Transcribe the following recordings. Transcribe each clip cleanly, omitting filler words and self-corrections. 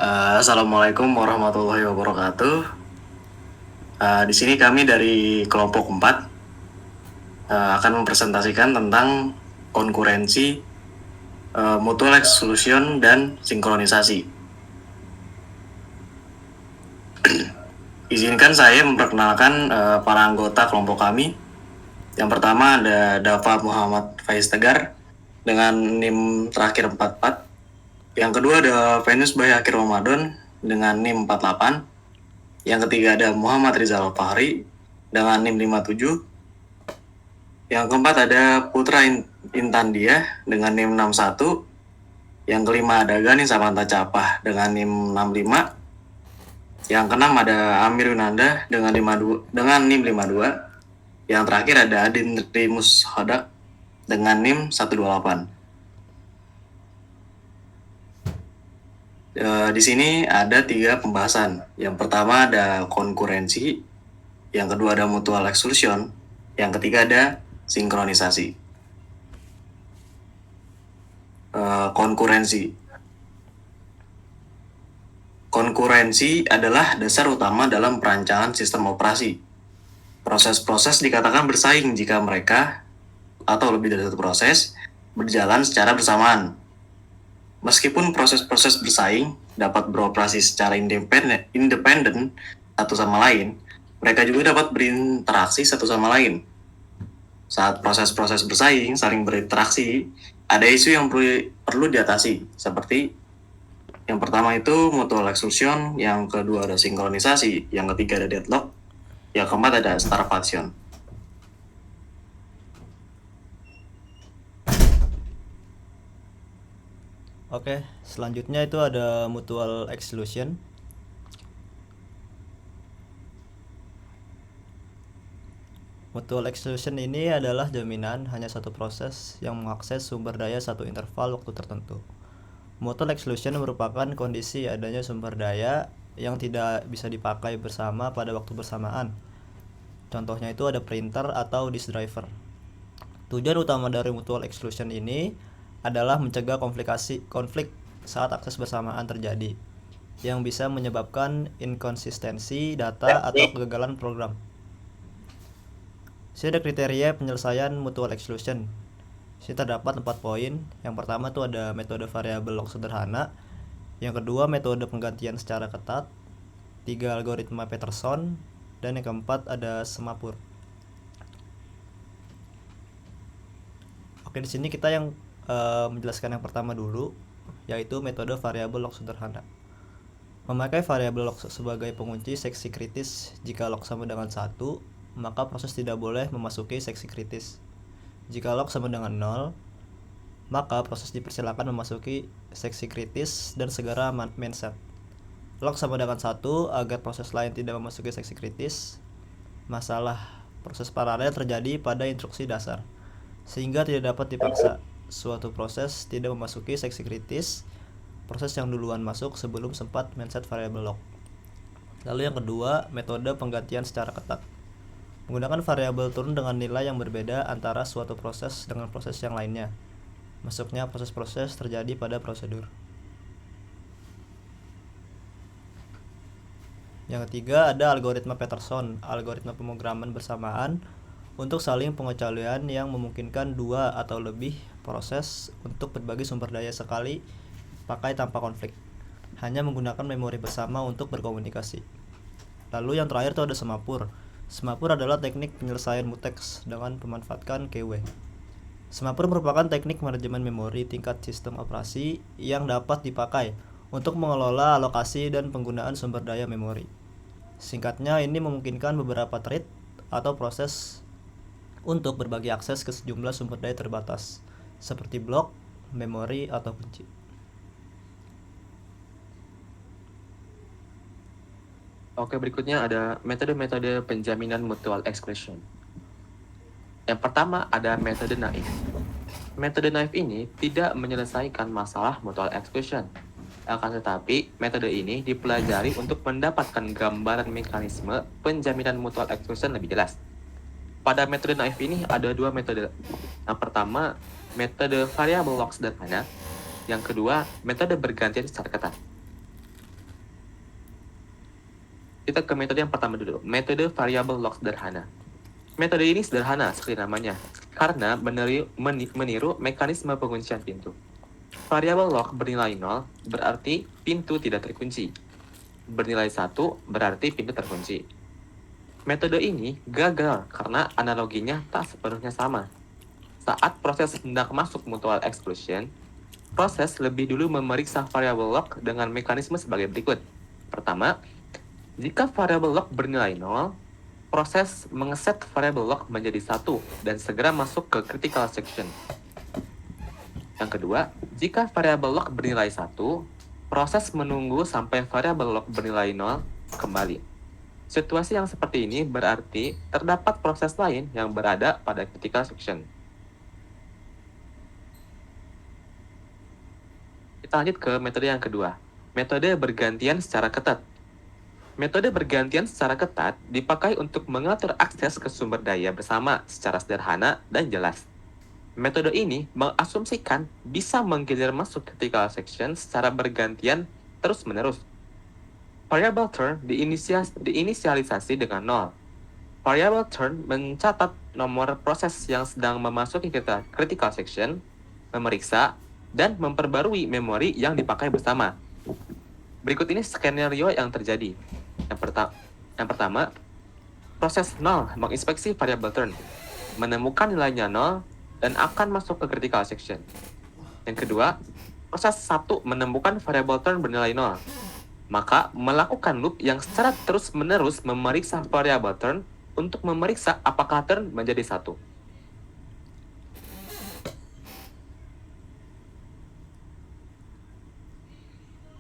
Assalamualaikum warahmatullahi wabarakatuh. Di sini kami dari kelompok 4 akan mempresentasikan tentang konkurensi, mutual exclusion, dan sinkronisasi. Izinkan saya memperkenalkan para anggota kelompok kami. Yang pertama ada Dava Muhammad Faiz Tegar dengan NIM terakhir 44. Yang kedua ada Venus Bayakhir Ramadan dengan NIM 48. Yang ketiga ada Muhammad Rizal Fahri dengan NIM 57. Yang keempat ada Putra Intan Dia dengan NIM 61. Yang kelima ada Gani Samanta Capah dengan NIM 65. Yang keenam ada Amir Yunanda dengan NIM 52. Yang terakhir ada Adin Rimus Hodak dengan NIM 128. Di sini ada 3 pembahasan. Yang pertama ada konkurensi, yang kedua ada mutual exclusion, yang ketiga ada sinkronisasi. Konkurensi adalah dasar utama dalam perancangan sistem operasi. Proses-proses dikatakan bersaing jika mereka, atau lebih dari satu proses, berjalan secara bersamaan. Meskipun proses-proses bersaing dapat beroperasi secara independen satu sama lain, mereka juga dapat berinteraksi satu sama lain. Saat proses-proses bersaing saling berinteraksi, ada isu yang perlu diatasi, seperti yang pertama itu mutual exclusion, yang kedua ada sinkronisasi, yang ketiga ada deadlock, yang keempat ada starvation. Oke, selanjutnya itu ada mutual exclusion. Mutual exclusion ini adalah jaminan hanya satu proses yang mengakses sumber daya satu interval waktu tertentu. Mutual exclusion merupakan kondisi adanya sumber daya yang tidak bisa dipakai bersama pada waktu bersamaan. Contohnya itu ada printer atau disk driver. Tujuan utama dari mutual exclusion ini adalah mencegah konflik saat akses bersamaan terjadi, yang bisa menyebabkan inkonsistensi data atau kegagalan program. Sini ada kriteria penyelesaian mutual exclusion. Sini terdapat 4 poin. Yang pertama itu ada metode variabel log sederhana. Yang kedua metode penggantian secara ketat. 3 algoritma Peterson. Dan yang keempat ada semapur. Oke, di sini kita yang menjelaskan yang pertama dulu, yaitu metode variabel log sederhana. Memakai variabel log sebagai pengunci seksi kritis. Jika log sama dengan 1, maka proses tidak boleh memasuki seksi kritis. Jika log sama dengan 0, maka proses dipersilakan memasuki seksi kritis dan segera mainset. Log sama dengan 1 agar proses lain tidak memasuki seksi kritis. Masalah proses paralel terjadi pada instruksi dasar, sehingga tidak dapat dipaksa. Suatu proses tidak memasuki seksi kritis proses yang duluan masuk sebelum sempat mainset variabel log. Lalu yang kedua, metode penggantian secara ketat. Menggunakan variabel turun dengan nilai yang berbeda antara suatu proses dengan proses yang lainnya. Masuknya proses-proses terjadi pada prosedur. Yang ketiga ada algoritma Peterson, algoritma pemrograman bersamaan untuk saling pengecualian yang memungkinkan 2 atau lebih proses untuk berbagi sumber daya sekali pakai tanpa konflik, hanya menggunakan memori bersama untuk berkomunikasi. Lalu yang terakhir itu ada semapur. Semapur adalah teknik penyelesaian mutex dengan memanfaatkan keyway. Semapur merupakan teknik manajemen memori tingkat sistem operasi yang dapat dipakai untuk mengelola alokasi dan penggunaan sumber daya memori. Singkatnya, ini memungkinkan beberapa thread atau proses untuk berbagi akses ke sejumlah sumber daya terbatas, seperti blok, memori, atau kunci. Oke, berikutnya ada metode-metode penjaminan mutual exclusion. Yang pertama ada metode naif. Metode naif ini tidak menyelesaikan masalah mutual exclusion. Akan tetapi, metode ini dipelajari untuk mendapatkan gambaran mekanisme penjaminan mutual exclusion lebih jelas. Pada metode naif ini ada 2 metode. Yang pertama, metode variabel log sederhana. Yang kedua, metode bergantian secara ketat. Kita ke metode yang pertama dulu, metode variable lock sederhana. Metode ini sederhana seperti namanya, karena meniru mekanisme penguncian pintu. Variable lock bernilai 0 berarti pintu tidak terkunci. Bernilai 1 berarti pintu terkunci. Metode ini gagal karena analoginya tak sepenuhnya sama. Saat proses hendak masuk mutual exclusion, proses lebih dulu memeriksa variable lock dengan mekanisme sebagai berikut. Pertama, jika variable lock bernilai 0, proses mengeset variable lock menjadi 1 dan segera masuk ke critical section. Yang kedua, jika variable lock bernilai 1, proses menunggu sampai variable lock bernilai 0 kembali. Situasi yang seperti ini berarti terdapat proses lain yang berada pada critical section. Kita lanjut ke metode yang kedua, metode bergantian secara ketat. Metode bergantian secara ketat dipakai untuk mengatur akses ke sumber daya bersama secara sederhana dan jelas. Metode ini mengasumsikan bisa menggilir masuk critical section secara bergantian terus-menerus. Variable turn diinisialisasi dengan 0. Variable turn mencatat nomor proses yang sedang memasuki critical section, memeriksa, dan memperbarui memori yang dipakai bersama. Berikut ini skenario yang terjadi. Yang pertama, proses 0 menginspeksi variable turn, menemukan nilainya 0, dan akan masuk ke critical section. Yang kedua, proses 1 menemukan variable turn bernilai 0, maka melakukan loop yang secara terus-menerus memeriksa variable turn untuk memeriksa apakah turn menjadi 1.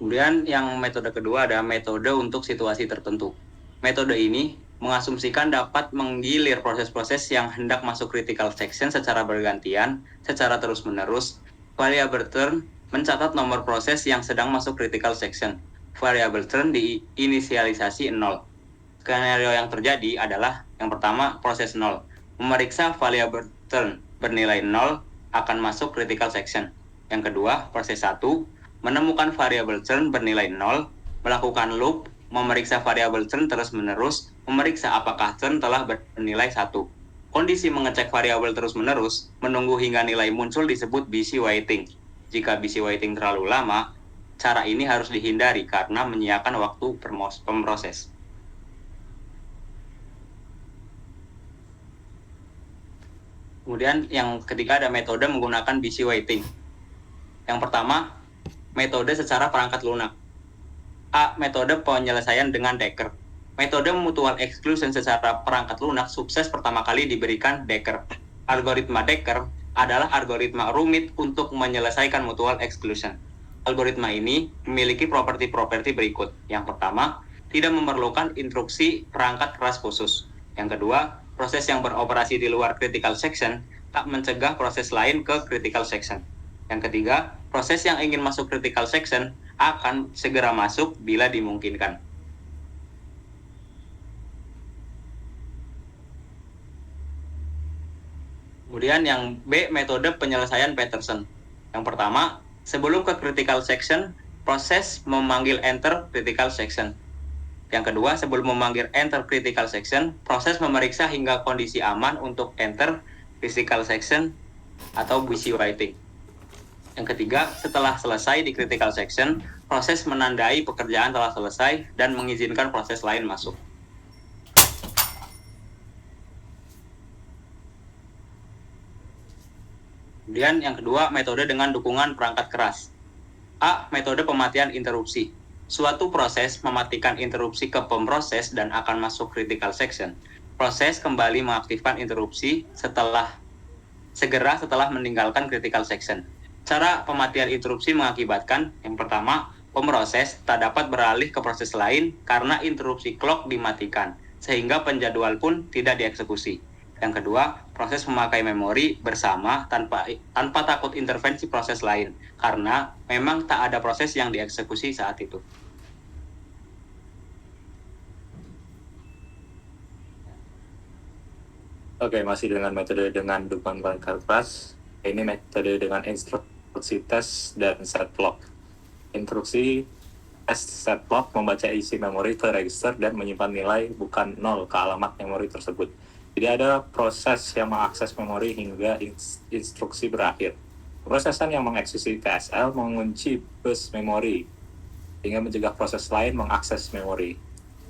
Kemudian yang metode kedua ada metode untuk situasi tertentu. Metode ini mengasumsikan dapat menggilir proses-proses yang hendak masuk critical section secara bergantian, secara terus-menerus. Variable turn mencatat nomor proses yang sedang masuk critical section. Variable turn diinisialisasi 0. Skenario yang terjadi adalah yang pertama, proses 0. Memeriksa variable turn bernilai 0 akan masuk critical section. Yang kedua, proses 1. Menemukan variable turn bernilai 0, melakukan loop, memeriksa variable turn terus-menerus, memeriksa apakah turn telah bernilai 1. Kondisi mengecek variabel terus-menerus, menunggu hingga nilai muncul disebut busy waiting. Jika busy waiting terlalu lama, cara ini harus dihindari karena menyiapkan waktu pemproses. Kemudian yang ketiga ada metode menggunakan busy waiting. Yang pertama, metode secara perangkat lunak. A. Metode penyelesaian dengan Decker. Metode mutual exclusion secara perangkat lunak sukses pertama kali diberikan Decker. Algoritma Decker adalah algoritma rumit untuk menyelesaikan mutual exclusion. Algoritma ini memiliki properti-properti berikut. Yang pertama, tidak memerlukan instruksi perangkat keras khusus. Yang kedua, proses yang beroperasi di luar critical section tak mencegah proses lain ke critical section. Yang ketiga, proses yang ingin masuk critical section akan segera masuk bila dimungkinkan. Kemudian yang B, metode penyelesaian Peterson. Yang pertama, sebelum ke critical section, proses memanggil enter critical section. Yang kedua, sebelum memanggil enter critical section, proses memeriksa hingga kondisi aman untuk enter critical section atau busy waiting. Yang ketiga, setelah selesai di critical section, proses menandai pekerjaan telah selesai dan mengizinkan proses lain masuk. Kemudian yang kedua, metode dengan dukungan perangkat keras. A. Metode pematian interupsi. Suatu proses mematikan interupsi ke pemproses dan akan masuk critical section. Proses kembali mengaktifkan interupsi segera setelah meninggalkan critical section. Cara pematian interupsi mengakibatkan, yang pertama, pemproses tak dapat beralih ke proses lain karena interupsi clock dimatikan, sehingga penjadwal pun tidak dieksekusi. Yang kedua, proses memakai memori bersama tanpa takut intervensi proses lain, karena memang tak ada proses yang dieksekusi saat itu. Oke, masih dengan metode dengan dukungan perangkat keras. Ini metode dengan instruksi test dan set clock. Instruksi setlock membaca isi memori ke register dan menyimpan nilai bukan 0 ke alamat memori tersebut. Jadi ada proses yang mengakses memori hingga instruksi berakhir. Prosesan yang mengeksekusi TSL mengunci bus memori hingga mencegah proses lain mengakses memori.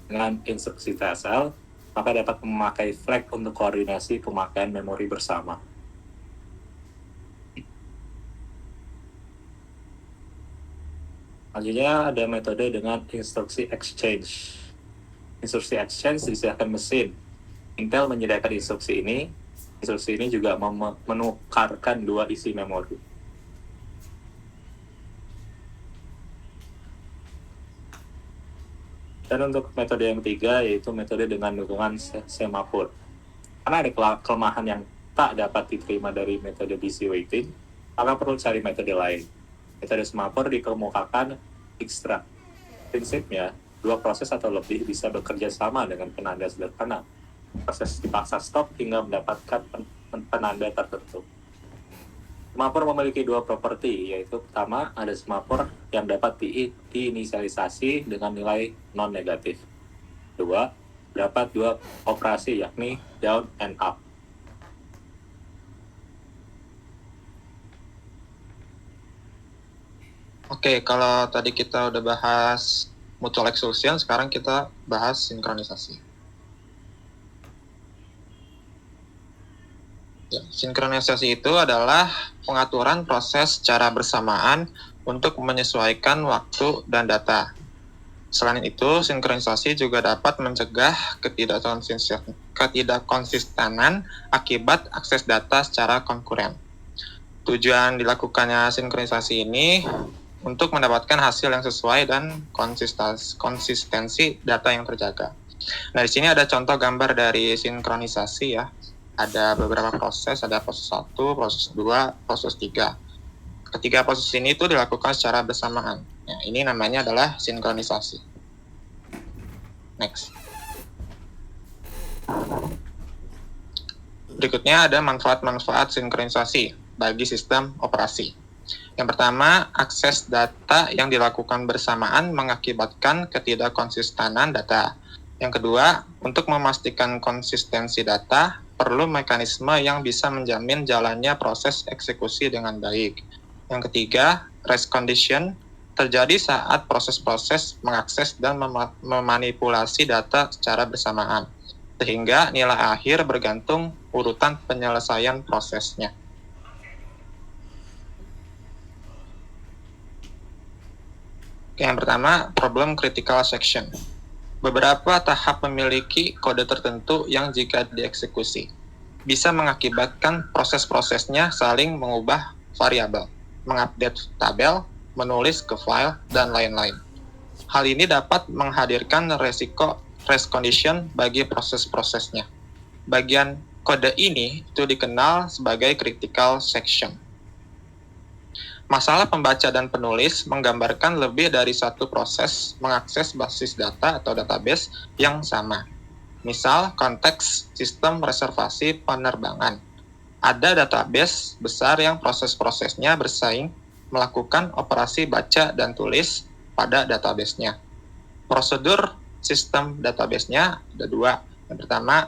Dengan instruksi TSL, maka dapat memakai flag untuk koordinasi pemakaian memori bersama. Selanjutnya ada metode dengan instruksi exchange. Instruksi exchange disediakan mesin. Intel menyediakan instruksi ini. Instruksi ini juga menukarkan dua isi memori. Dan untuk metode yang ketiga yaitu metode dengan dukungan semafor. Karena ada kelemahan yang tak dapat diterima dari metode busy waiting, maka perlu cari metode lain. Metode semafor dikemukakan ekstra. Prinsipnya, dua proses atau lebih bisa bekerja sama dengan penanda sederhana. Proses dipaksa stop hingga mendapatkan penanda tertentu. Semafor memiliki dua properti, yaitu pertama ada semafor yang dapat diinisialisasi dengan nilai non-negatif. Kedua, dapat dua operasi yakni down and up. Oke, kalau tadi kita udah bahas mutual exclusion, sekarang kita bahas sinkronisasi. Ya, sinkronisasi itu adalah pengaturan proses secara bersamaan untuk menyesuaikan waktu dan data. Selain itu, sinkronisasi juga dapat mencegah ketidakkonsistenan akibat akses data secara konkuren. Tujuan dilakukannya sinkronisasi ini untuk mendapatkan hasil yang sesuai dan konsistensi data yang terjaga. Nah, di sini ada contoh gambar dari sinkronisasi ya. Ada beberapa proses, ada proses 1, proses 2, proses 3. Ketiga proses ini itu dilakukan secara bersamaan. Nah, ini namanya adalah sinkronisasi. Next. Berikutnya ada manfaat-manfaat sinkronisasi bagi sistem operasi. Yang pertama, akses data yang dilakukan bersamaan mengakibatkan ketidakkonsistenan data. Yang kedua, untuk memastikan konsistensi data, perlu mekanisme yang bisa menjamin jalannya proses eksekusi dengan baik. Yang ketiga, race condition terjadi saat proses-proses mengakses dan memanipulasi data secara bersamaan, sehingga nilai akhir bergantung urutan penyelesaian prosesnya. Yang pertama, problem critical section. Beberapa tahap memiliki kode tertentu yang jika dieksekusi bisa mengakibatkan proses-prosesnya saling mengubah variabel, mengupdate tabel, menulis ke file, dan lain-lain. Hal ini dapat menghadirkan resiko race condition bagi proses-prosesnya. Bagian kode ini itu dikenal sebagai critical section. Masalah pembaca dan penulis menggambarkan lebih dari satu proses mengakses basis data atau database yang sama. Misal, konteks sistem reservasi penerbangan. Ada database besar yang proses-prosesnya bersaing melakukan operasi baca dan tulis pada database-nya. Prosedur sistem database-nya ada dua. Yang pertama,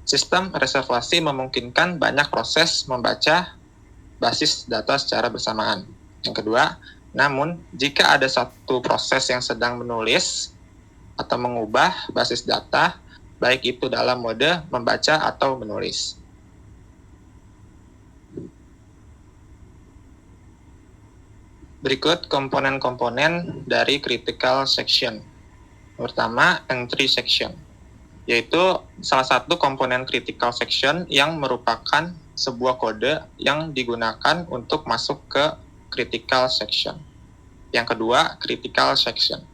sistem reservasi memungkinkan banyak proses membaca basis data secara bersamaan. Yang kedua, namun jika ada satu proses yang sedang menulis atau mengubah basis data, baik itu dalam mode membaca atau menulis. Berikut komponen-komponen dari critical section. Pertama, entry section, yaitu salah satu komponen critical section yang merupakan sebuah kode yang digunakan untuk masuk ke critical section. Yang kedua, critical section,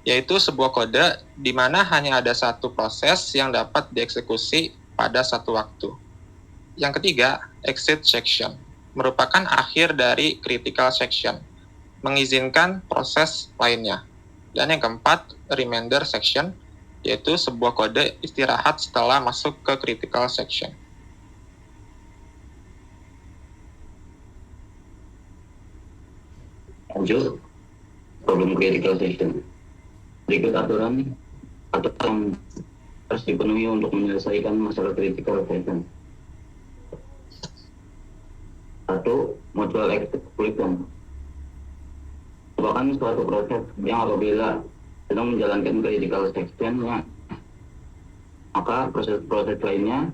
yaitu sebuah kode di mana hanya ada satu proses yang dapat dieksekusi pada satu waktu. Yang ketiga, exit section, merupakan akhir dari critical section, mengizinkan proses lainnya. Dan yang keempat, remainder section, yaitu sebuah kode istirahat setelah masuk ke critical section. Lanjut. problem critical section. Berikut aturan yang harus dipenuhi untuk menyelesaikan masalah critical section. 1. Mutual exclusion. Merupakan suatu proses yang apabila sedang menjalankan critical section, maka proses-proses lainnya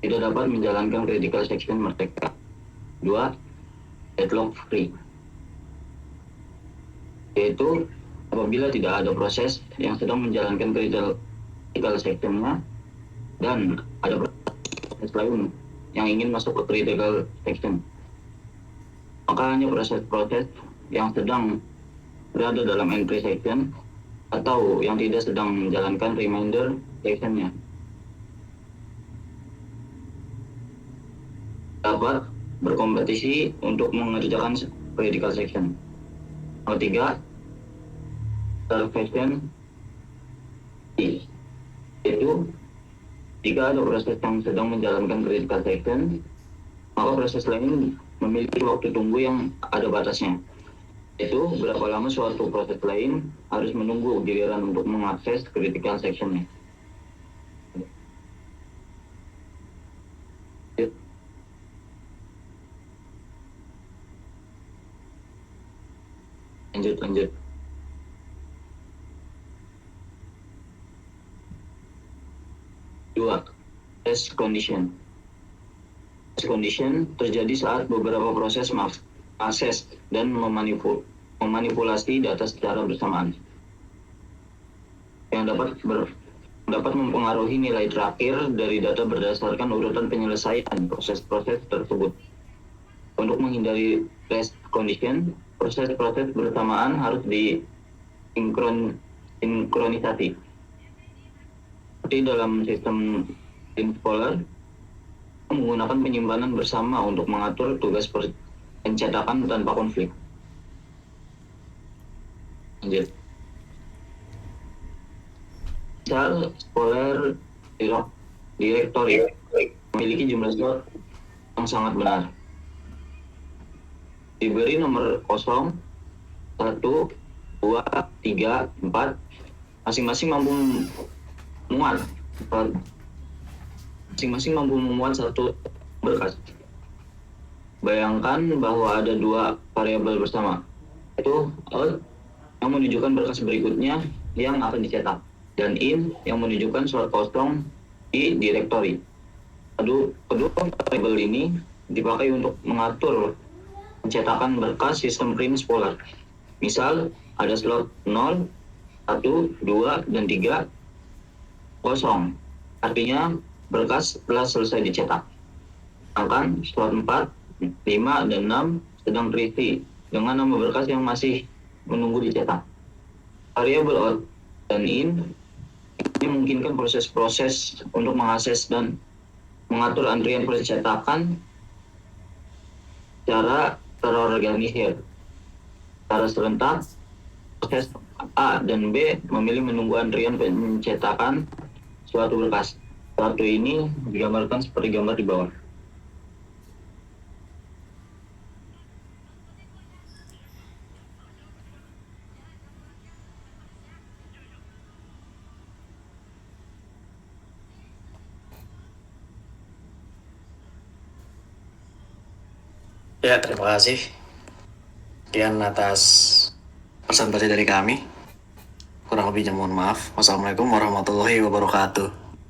tidak dapat menjalankan critical section mereka. 2. Deadlock free, yaitu apabila tidak ada proses yang sedang menjalankan critical sectionnya dan ada proses lain yang ingin masuk ke critical section, maka hanya proses-proses yang sedang berada dalam entry section atau yang tidak sedang menjalankan remainder sectionnya dapat berkompetisi untuk mengerjakan critical section. Nomor 3, section, yaitu jika ada proses yang sedang menjalankan critical section, maka proses lain memiliki waktu tunggu yang ada batasnya. Itu berapa lama suatu proses lain harus menunggu giliran untuk mengakses critical section-nya. Lanjut. Dua, test condition. Test condition terjadi saat beberapa proses akses dan memanipulasi data secara bersamaan yang dapat mempengaruhi nilai terakhir dari data berdasarkan urutan penyelesaian proses-proses tersebut. Untuk menghindari test condition, proses-proses bersamaan harus disinkronisasi. Seperti dalam sistem Teamscholar, menggunakan penyimpanan bersama untuk mengatur tugas pencetakan tanpa konflik. Lanjut. Misal, Scholar Directory memiliki jumlah slot yang sangat benar. Diberi nomor 0, 1, 2, 3, 4, masing-masing mampu memuat satu berkas. Bayangkan bahwa ada dua variabel bersama, yaitu out yang menunjukkan berkas berikutnya yang akan dicetak, dan in yang menunjukkan slot kosong di directory. Kedua variabel ini dipakai untuk mengatur pencetakan berkas sistem Teamscholar. Misal, ada slot 0, 1, 2, dan 3 kosong. Artinya, berkas telah selesai dicetak. Sedangkan slot 4, 5, dan 6 sedang terisi dengan nama berkas yang masih menunggu dicetak. Variabel out dan in ini memungkinkan proses-proses untuk mengakses dan mengatur antrian pencetakan secara terorganisir. Secara serentak, proses A dan B memilih menunggu antrian pencetakan suatu berkas. Suatu ini digambarkan seperti gambar di bawah. Ya, terima kasih. Sekian atas presentasi dari kami. Kurang lebihnya mohon maaf. Wassalamualaikum warahmatullahi wabarakatuh.